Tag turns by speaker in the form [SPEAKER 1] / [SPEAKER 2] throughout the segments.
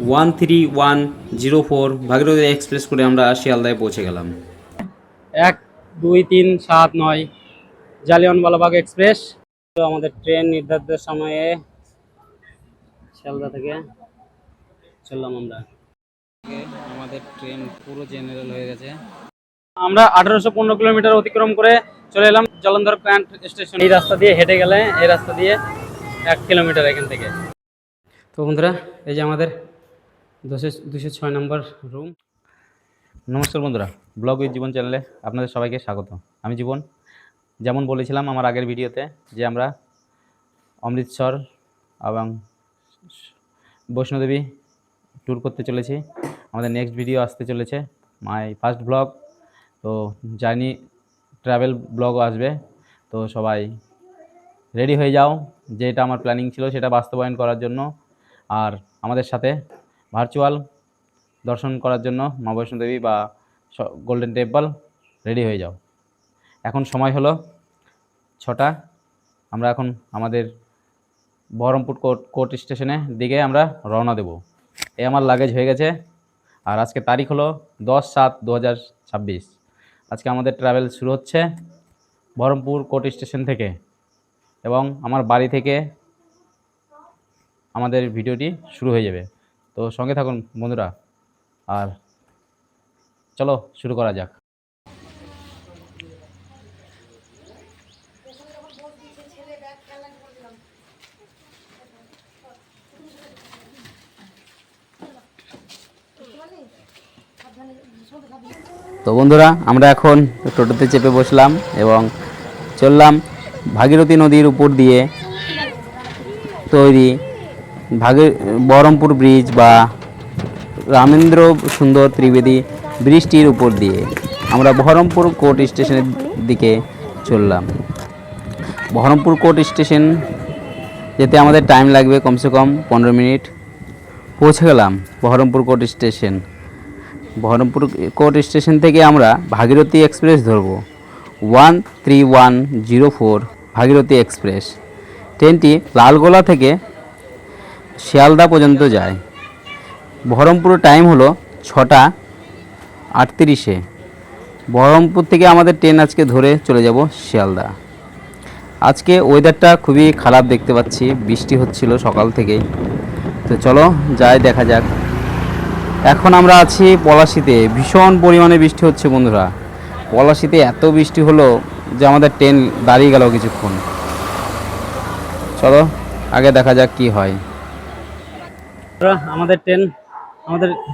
[SPEAKER 1] 13104 Bhagirathi express করে আমরা শিয়ালদায় পৌঁছে গেলাম।
[SPEAKER 2] 12379 জালিয়ানওয়ালাবাগ এক্সপ্রেস। তো আমাদের ট্রেন নির্ধারিত সময়ে শিয়ালদা থেকে চললাম আমরা। আমাদের ট্রেন পুরো জেনারেল হয়ে গেছে। আমরা 1815 কিলোমিটার অতিক্রম করে চলে এলাম জলন্ধর প্ল্যান্ট স্টেশন। এই রাস্তা দিয়ে হেঁটে গেলে এই রাস্তা দিয়ে 1 কিলোমিটার এখান থেকে। তো বন্ধুরা, এই যে আমাদের 206 নম্বর রুম।
[SPEAKER 1] নমস্কার বন্ধুরা, ব্লগ উইথ জীবন চ্যানেলে আপনাদের সবাইকে স্বাগত। আমি জীবন। যেমন বলেছিলাম আমার আগের ভিডিওতে যে আমরা অমৃতসর এবং বৈষ্ণোদেবী ট্যুর করতে চলেছি। আমাদের নেক্সট ভিডিও আসতে চলেছে, মাই ফার্স্ট ব্লগ। তো জার্নি ট্রাভেল ব্লগও আসবে। তো সবাই রেডি হয়ে যাও, যেটা আমার প্ল্যানিং ছিল সেটা বাস্তবায়ন করার জন্য, আর আমাদের সাথে ভার্চুয়াল দর্শন করার জন্য মা বৈষ্ণোদেবী বা গোল্ডেন টেম্পল রেডি হয়ে যাও। এখন সময় হলো 6টা। আমরা এখন আমাদের বহরমপুর কোর্ট স্টেশনের দিকে আমরা রওনা দেব। এই আমার লাগেজ হয়ে গেছে। আর আজকে তারিখ হলো 10/7/2026। আজকে আমাদের ট্রাভেল শুরু হচ্ছে বহরমপুর কোর্ট স্টেশন থেকে, এবং আমার বাড়ি থেকে আমাদের ভিডিওটি শুরু হয়ে যাবে। তো সঙ্গে থাকুন বন্ধুরা, আর চলো শুরু করা যাক। তো বন্ধুরা, আমরা এখন টোটোতে চেপে বসলাম এবং চললাম ভাগীরথী নদীর উপর দিয়ে তৈরি বহরমপুর ব্রিজ বা রামেন্দ্র সুন্দর ত্রিবেদী ব্রিজটির উপর দিয়ে আমরা বহরমপুর কোর্ট স্টেশনের দিকে চললাম। বহরমপুর কোর্ট স্টেশন যেতে আমাদের টাইম লাগবে কমসে কম 15 মিনিট। পৌঁছে গেলাম Baharampur court station. Baharampur court station থেকে আমরা ভাগীরথী এক্সপ্রেস ধরব, 13104 ভাগীরথী এক্সপ্রেস। ট্রেনটি লালগোলা থেকে শিয়ালদা পর্যন্ত যায়। বহরমপুরের টাইম হলো 6:38। বহরমপুর থেকে আমাদের ট্রেন আজকে ধরে চলে যাব শিয়ালদা। আজকে ওয়েদারটা খুবই খারাপ দেখতে পাচ্ছি, বৃষ্টি হচ্ছিল সকাল থেকেই। তো চলো যাই, দেখা যাক। এখন আমরা আছি পলাশীতে, ভীষণ পরিমাণে বৃষ্টি হচ্ছে বন্ধুরা। পলাশীতে এত বৃষ্টি হলো যে আমাদের ট্রেন দাঁড়িয়ে গেল কিছুক্ষণ। চলো আগে দেখা যাক কি হয়।
[SPEAKER 2] আমাদের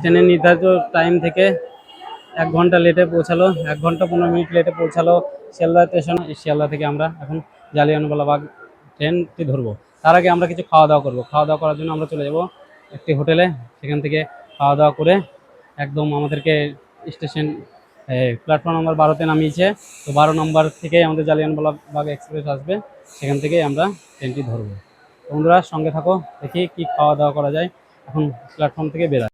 [SPEAKER 2] ট্রেনের নির্ধারিত টাইম থেকে 1 ঘন্টা লেটে পৌঁছালো, 1 ঘন্টা 15 মিনিট লেটে পৌঁছালো শিয়ালদা স্টেশন। শিয়ালদা থেকে আমরা এখন জালিয়ানওয়ালাবাগ ট্রেনটি ধরবো। তার আগে আমরা কিছু খাওয়া দাওয়া করবো। খাওয়া দাওয়া করার জন্য আমরা চলে যাব একটি হোটেলে। সেখান থেকে খাওয়া দাওয়া করে একদম আমাদেরকে স্টেশন প্ল্যাটফর্ম নাম্বার 12-তে নামিয়েছে। তো 12 নম্বর থেকে আমাদের জালিয়ানওয়ালাবাগ এক্সপ্রেস আসবে, সেখান থেকেই আমরা ট্রেনটি ধরবো। বন্ধুরা সঙ্গে থাকো, দেখি কি খাওয়া দাওয়া করা যায়। এখন প্ল্যাটফর্ম থেকে বেরোয়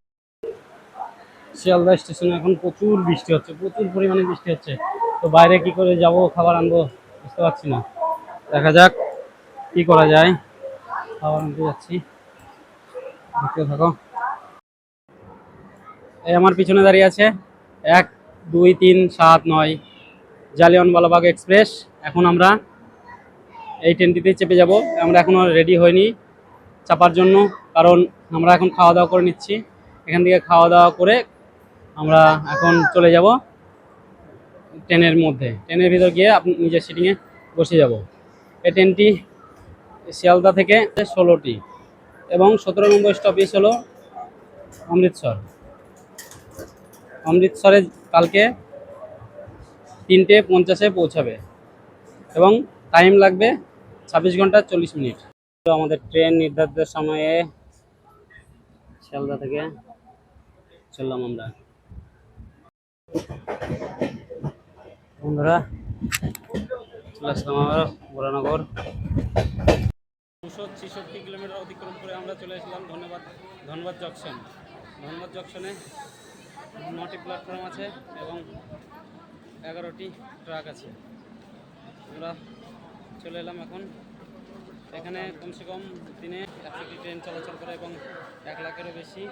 [SPEAKER 2] শিয়ালদা স্টেশনে। এখন প্রচুর বৃষ্টি হচ্ছে, প্রচুর পরিমাণে বৃষ্টি হচ্ছে। তো বাইরে কি করে যাব, খাবার আনবো বুঝতে পারছি না। দেখা যাক কি করা যায়। খাবার আনতে যাচ্ছি, দেখতে থাকো। এই আমার পিছনে দাঁড়িয়ে আছে 12379 জালিয়ানওয়ালাবাগ এক্সপ্রেস। এখন আমরা এই ট্রেনটিতে চেপে যাব। আমরা এখনও রেডি হইনি চাপার জন্য, কারণ আমরা এখন খাওয়া দাওয়া করে নিচ্ছি। এখান থেকে খাওয়া দাওয়া করে আমরা এখন চলে যাব ট্রেনের মধ্যে। ট্রেনের ভিতর গিয়ে আপনি নিজের সিটিংয়ে বসে যাব। এই ট্রেনটি শিয়ালদা থেকে 16টি এবং 17 নম্বর স্টপেজ হলো অমৃতসর। অমৃতসরে কালকে 3:50-এ পৌঁছাবে এবং টাইম লাগবে 26 ঘন্টা 40 মিনিট। তো আমাদের ট্রেন নির্ধারিত সময়ে শিয়ালদা থেকে চললাম আমরা। বন্ধুরা চলে আসলাম আমরা বরানগর। 266 কিলোমিটার অতিক্রম করে আমরা চলে আসলাম ধনবাদ জংশন। ধনবাদ জংশনে 9টি প্ল্যাটফর্ম আছে এবং 11টি ট্রাক আছে। আমরা চলে এলাম এখন। এখানে কমসে কম দিনে 100টি ট্রেন চলাচল করে এবং 1 লাখেরও বেশি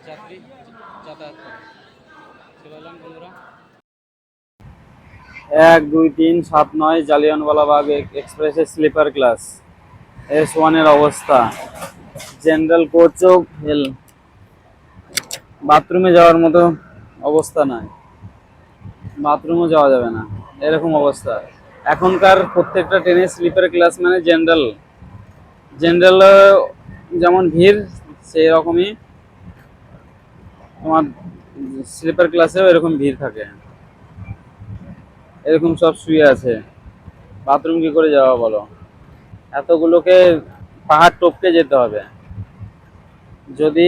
[SPEAKER 2] যাত্রী যাতায়াত করে। চলে এলাম বন্ধুরা 1, 2, 3, 7, 9 জালিয়ানওয়ালাবাগ এক্সপ্রেসের স্লিপার ক্লাস S1 এর অবস্থা। জেনারেল কোচও ফেল, বাথরুমে যাওয়ার মতো অবস্থা নাই, বাথরুমও যাওয়া যাবে না, এরকম অবস্থা। এখনকার প্রত্যেকটা ট্রেনের স্লিপার ক্লাস মানে জেনারেল যেমন ভিড় সেই রকমই তোমার স্লিপার ক্লাসেও এরকম ভিড় থাকে, এরকম সব শুয়ে আছে। বাথরুম কি করে যাওয়া বলো, এতগুলোকে পাহাড় টপকে যেতে হবে। যদি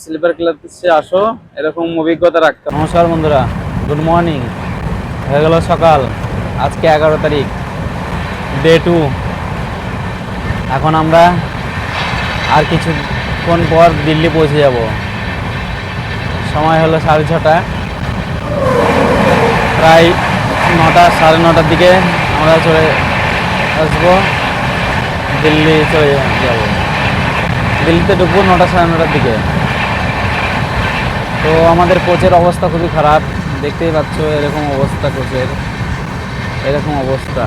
[SPEAKER 2] স্লিপার ক্লাসে আসো এরকম অভিজ্ঞতা রাখতে হবে। নমস্কার বন্ধুরা, গুড মর্নিং। হয়ে গেল সকাল, আজকে 11 তারিখ, ডে 2। এখন আমরা আর কিছুক্ষণ পর দিল্লি পৌঁছে যাব। সময় হলো 6:30, প্রায় 9টা 9:30টার দিকে আমরা চলে আসবো, দিল্লি চলে যাব। দিল্লিতে ঢুকবো 9টা 9:30টার দিকে। তো আমাদের কোচের অবস্থা খুবই খারাপ, দেখতেই পাচ্ছ এরকম অবস্থা কোচের, এরকম অবস্থা।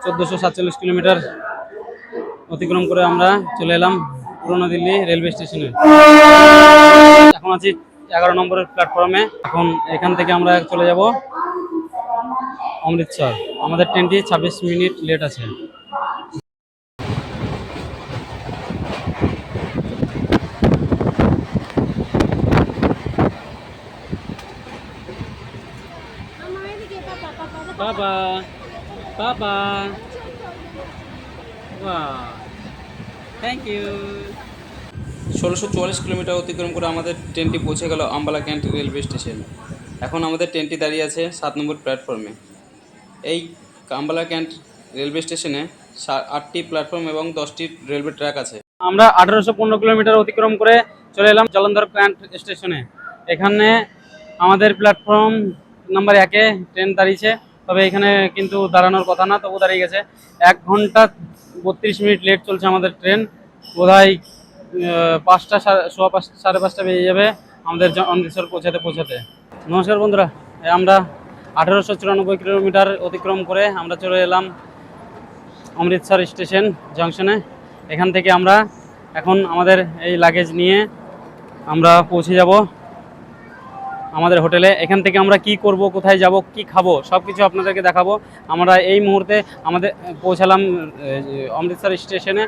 [SPEAKER 2] (1447 কিলোমিটার অতিক্রম করে আমরা চলে এলাম পুরনো দিল্লি রেলওয়ে স্টেশনে। এখন আছি 11 নম্বরের প্ল্যাটফর্মে। এখন এখান থেকে আমরা চলে যাব অমৃতসর। আমাদের ট্রেনটি 26 মিনিট লেট আছে। বাবা বাবা, থ্যাংক ইউ। 1644 কিলোমিটার অতিক্রম করে আমাদের ট্রেনটি পৌঁছে গেল আম্বালা ক্যান্ট রেলওয়ে স্টেশন। এখন আমাদের ট্রেনটি দাঁড়িয়ে আছে 7 নম্বর প্ল্যাটফর্মে। এই আম্বালা ক্যান্ট রেলওয়ে স্টেশনে 8টি প্ল্যাটফর্ম এবং 10টি রেলওয়ে ট্র্যাক আছে। আমরা 1815 কিলোমিটার অতিক্রম করে চলে এলাম জলন্ধর ক্যান্ট স্টেশনে। এখানে আমাদের প্ল্যাটফর্ম নাম্বার 1-এ ট্রেন দাঁড়িয়েছে, তবে এখানে কিন্তু দাঁড়ানোর কথা না, তবু দাঁড়িয়ে গেছে। 1 ঘন্টা 32 মিনিট লেট চলছে আমাদের ট্রেন। বোধহয় 5টা 5:30 বেজে যাবে আমাদের অমৃতসর পৌঁছাতে। নমস্কার বন্ধুরা, আমরা 1894 কিলোমিটার অতিক্রম করে আমরা চলে এলাম অমৃতসর স্টেশন জংশনে। এখান থেকে আমরা এখন আমাদের এই লাগেজ নিয়ে আমরা পৌঁছে যাব আমাদের হোটেলে। এখান থেকে আমরা কি করব, কোথায় যাব, কি খাবো, সব কিছু আপনাদেরকে দেখাবো। আমরা এই মুহূর্তে আমাদের পৌঁছালাম অমৃতসর স্টেশনে,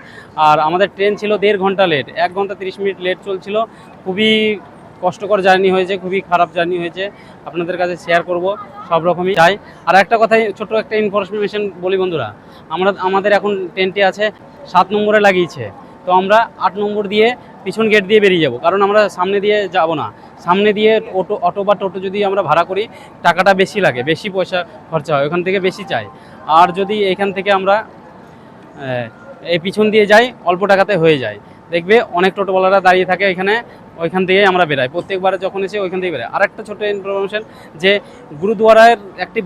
[SPEAKER 2] আর আমাদের ট্রেন ছিল 1.5 ঘন্টা লেট, 1 ঘন্টা 30 মিনিট লেট চলছিল। খুবই কষ্টকর জার্নি হয়েছে, খুবই খারাপ জার্নি হয়েছে, আপনাদের কাছে শেয়ার করব সব রকমই চাই। আর একটা কথাই, ছোট্ট একটা ইনফরমেশন বলি বন্ধুরা, আমাদের এখন ট্রেনটি আছে 7 নম্বরে লাগিয়েছে, তো আমরা 8 নম্বর দিয়ে পিছন গেট দিয়ে বেরিয়ে যাব, কারণ আমরা সামনে দিয়ে যাব না। সামনে দিয়ে অটো বা টোটো যদি আমরা ভাড়া করি টাকাটা বেশি লাগে, বেশি পয়সা খরচা হয়, ওখান থেকে বেশি চাই। আর যদি এখান থেকে আমরা এই পিছন দিয়ে যাই অল্প টাকাতে হয়ে যায়। দেখবে অনেক টোটোওয়ালারা দাঁড়িয়ে থাকে এখানে, ওইখান থেকেই আমরা বেরাই, প্রত্যেকবারে যখন এসে ওইখান থেকে বেরাই। আর একটা ছোটো ইনফরমেশন, যে গুরুদুয়ারার একটি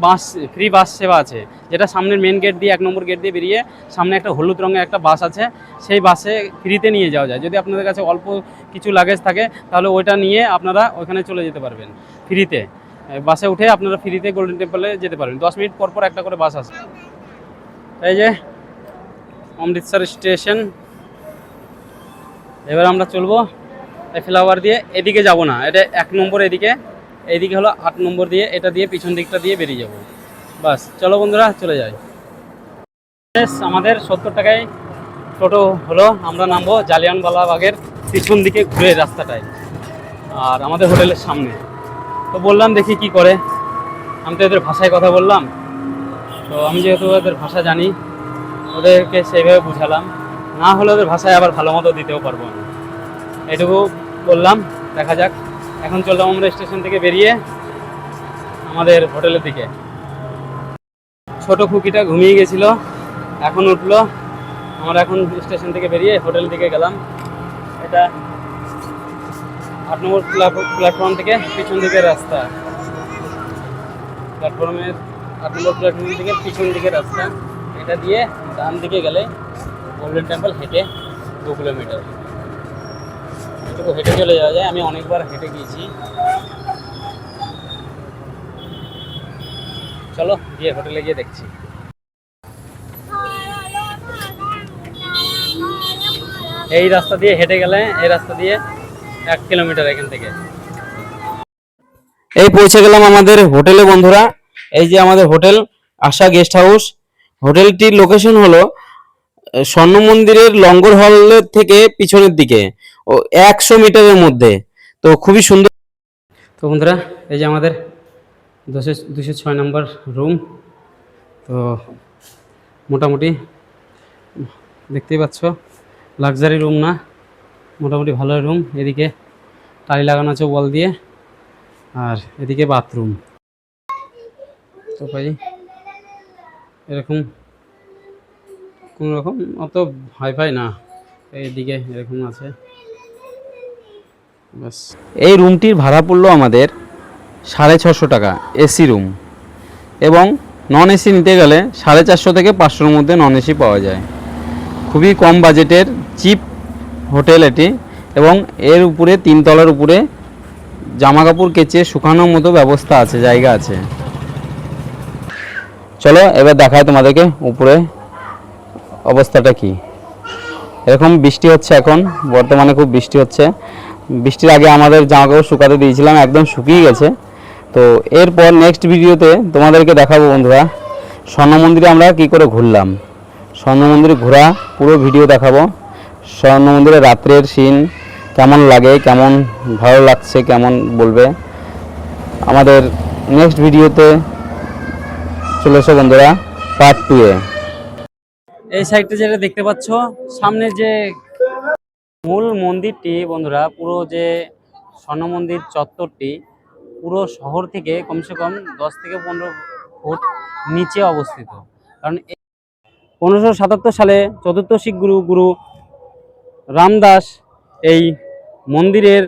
[SPEAKER 2] ফ্রি বাস সেবা আছে, যেটা সামনের মেন গেট দিয়ে 1 নম্বর গেট দিয়ে বেরিয়ে সামনে একটা হলুদ রঙের একটা বাস আছে, সেই বাসে ফ্রিতে নিয়ে যাওয়া যায়। যদি আপনাদের কাছে অল্প কিছু লাগেজ থাকে তাহলে ওইটা নিয়ে আপনারা ওইখানে চলে যেতে পারবেন ফ্রিতে। বাসে উঠে আপনারা ফ্রিতে গোল্ডেন টেম্পলে যেতে পারবেন। 10 মিনিট পর পর একটা করে বাস আছে। এই যে অমৃতসর স্টেশন, এবার আমরা চলবো এই ফ্লাওয়ার দিয়ে। এদিকে যাব না, এটা 1 নম্বর, এদিকে হলো 8 নম্বর দিয়ে, এটা দিয়ে পিছন দিকটা দিয়ে বেরিয়ে যাব। বাস, চলো বন্ধুরা চলে যাই। আমাদের 70 টাকায় টোটো হলো, আমরা নামবো জালিয়ানওয়ালাবাগের পিছন দিকে ঘুরে রাস্তাটায়, আর আমাদের হোটেলের সামনে। তো বললাম দেখি কি করে, আমি তো এদের ভাষায় কথা বললাম, তো আমি যেহেতু ওদের ভাষা জানি ওদেরকে সেইভাবে বুঝালাম, না হলে ওদের ভাষায় আবার ভালো মতো দিতেও পারবো না, এটুকু বললাম। দেখা যাক। এখন চললাম আমরা স্টেশন থেকে বেরিয়ে আমাদের হোটেলের দিকে। ছোট খুকিটা ঘুমিয়ে গেছিল, এখন উঠলো। আমরা এখন স্টেশন থেকে বেরিয়ে হোটেলের দিকে গেলাম। এটা 8 নম্বর প্ল্যাটফর্ম থেকে পিছন দিকের রাস্তা। প্ল্যাটফর্মের 8 নম্বর প্ল্যাটফর্ম থেকে পিছন দিকে রাস্তা, এটা দিয়ে ডান দিকে গেলে গোল্ডেন টেম্পল, হেঁটে 2 কিলোমিটার, এটুকু হেঁটে চলে যাওয়া যায়। আমি অনেকবার হেঁটে গিয়েছি। চলো গিয়ে হোটেলে গিয়ে দেখছি। এই রাস্তা দিয়ে হেঁটে গেলে, এই রাস্তা দিয়ে 1 কিলোমিটার এখান থেকে। এই পৌঁছে গেলাম আমাদের হোটেলে বন্ধুরা। এই যে আমাদের হোটেল আশা গেস্ট হাউস। হোটেলটির লোকেশন হলো স্বর্ণ মন্দিরের লঙ্গর হলের থেকে পিছনের দিকে, ও 100 মিটারের মধ্যে। তো খুবই সুন্দর। তো বন্ধুরা, এই যে আমাদের 206 নম্বর রুম। তো মোটামুটি দেখতেই পাচ্ছ, লাক্সারি রুম না, মোটামুটি ভালো রুম। এদিকে টাইল লাগানো আছে ওয়াল দিয়ে, আর এদিকে বাথরুম। তো ভাই এরকম কোনো রকম অত হাইফাই না, এইদিকে এরকম আছে ব্যাস। এই রুমটির ভাড়া পড়লো আমাদের 650 টাকা এসি রুম, এবং নন এসি নিতে গেলে 450 থেকে 500-র মধ্যে নন এসি পাওয়া যায়। খুবই কম বাজেটের চিপ হোটেল এটি, এবং এর উপরে 3 তলার উপরে জামা কাপড় কেচে শুকানোর মতো ব্যবস্থা আছে, জায়গা আছে। চলো এবার দেখায় তোমাদেরকে উপরে অবস্থাটা কি। এরকম বৃষ্টি হচ্ছে এখন, বর্তমানে খুব বৃষ্টি হচ্ছে। বৃষ্টির আগে আমাদের জামা কাপড় শুকাতে দিয়েছিলাম, একদম শুকিয়ে গেছে। তো এরপর নেক্সট ভিডিওতে তোমাদেরকে দেখাবো বন্ধুরা স্বর্ণ মন্দিরে আমরা কি করে ঘুরলাম। স্বর্ণ মন্দিরে ঘোরা পুরো ভিডিও দেখাবো। স্বর্ণ মন্দিরে রাত্রের সিন কেমন লাগে, কেমন ভালো লাগছে, কেমন বলবে আমাদের নেক্সট ভিডিওতে। চলে এসো বন্ধুরা পার্ট 2-এ। এই সাইডটা যেটা দেখতে পাচ্ছ, সামনে যে মূল মন্দিরটি বন্ধুরা, পুরো যে স্বর্ণ মন্দির চত্বরটি পুরো শহর থেকে কমসে কম 10 থেকে 15 ফুট নিচে অবস্থিত। কারণ 1577 সালে চতুর্থ শিখ গুরু রামদাস এই মন্দিরের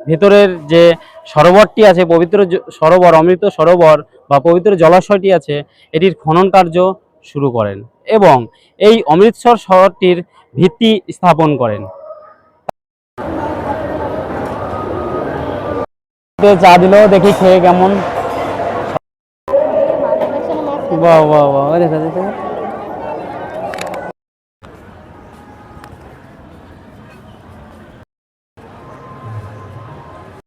[SPEAKER 2] ভেতরের যে সরোবরটি আছে, পবিত্র সরোবর, অমৃত সরোবর বা পবিত্র জলাশয়টি আছে, এটির খনন কার্য শুরু করেন এবং এই অমৃতসর শহরটির ভিত্তি স্থাপন করেন। চা দিল, দেখি খেয়ে কেমন। বাহ বাহ বাহ, দেখা